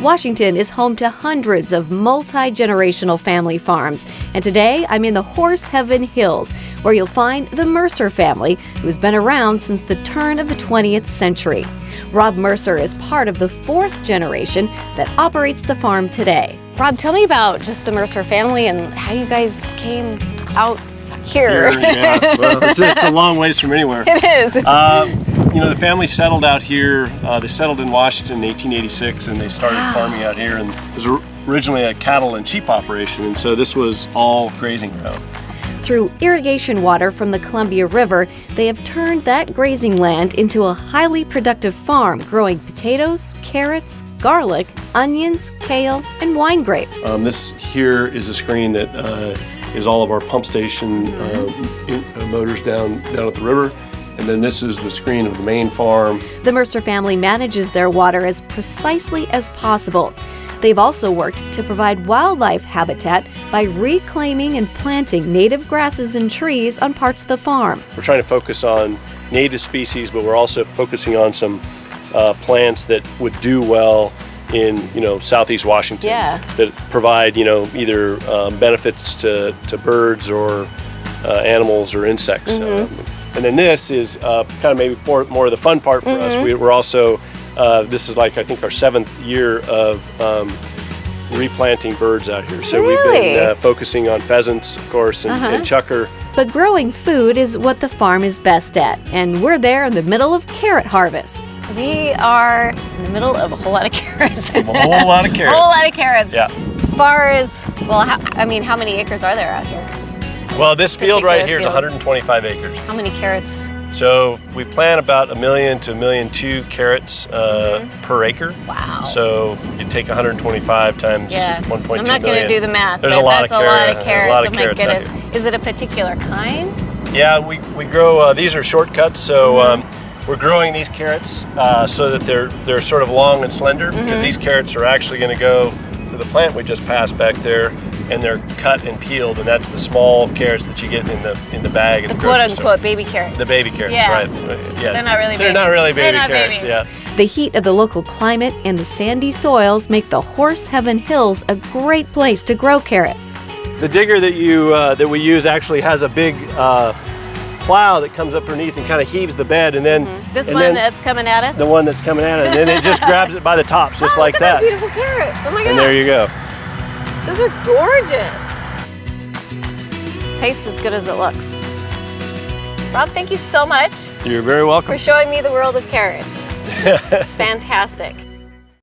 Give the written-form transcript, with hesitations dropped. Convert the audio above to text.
Washington is home to hundreds of multi-generational family farms. And today, I'm in the Horse Heaven Hills, where you'll find the Mercer family, who's been around since the turn of the 20th century. Rob Mercer is part of the fourth generation that operates the farm today. Rob, tell me about just the Mercer family and how you guys came out here. Yeah, well, it's a long ways from anywhere. It is. The family settled out here. They settled in Washington in 1886, and they started farming out here. And it was originally a cattle and sheep operation, and so this was all grazing ground. Through irrigation water from the Columbia River, they have turned that grazing land into a highly productive farm, growing potatoes, carrots, garlic, onions, kale, and wine grapes. This here is a screen that is all of our pump station motors down at the river. And then this is the screen of the main farm. The Mercer family manages their water as precisely as possible. They've also worked to provide wildlife habitat by reclaiming and planting native grasses and trees on parts of the farm. We're trying to focus on native species, but we're also focusing on some plants that would do well in Southeast Washington, that provide either benefits to birds or animals or insects. And then this is kind of maybe more of the fun part for us. We're also this is like I think our 7th year of replanting birds out here. So we've been focusing on pheasants, of course, and chukar. But growing food is what the farm is best at, and we're there in the middle of carrot harvest. We are in the middle of a whole lot of carrots. A whole lot of carrots. A whole lot of carrots. Yeah. As far as, well, how many acres are there out here? Well, this field right here is 125 acres. How many carrots? So we plant about 1 million to 1.2 million carrots per acre. Wow. So you take 125 times 1.2 million. I'm not going to do the math. There's but a lot that's of a lot of carrots. A lot of oh carrots my out goodness. here. Is it a particular kind? Yeah, we grow. These are shortcuts. So we're growing these carrots so that they're sort of long and slender, because these carrots are actually going to go to the plant we just passed back there, and they're cut and peeled, and that's the small carrots that you get in the bag at the grocery store. Quote-unquote baby carrots. The baby carrots, right? Yeah. They're not really babies. They're not really baby They're not carrots. babies. Yeah. The heat of the local climate and the sandy soils make the Horse Heaven Hills a great place to grow carrots. The digger that we use actually has a big plow that comes up underneath and kind of heaves the bed, and then That's coming at us. the one that's coming at it, and then it just grabs it by the tops, just like look at that. those beautiful carrots. Oh my gosh. And there you go. Those are gorgeous. Tastes as good as it looks. Rob, thank you so much You're very welcome. for showing me the world of carrots. This is fantastic.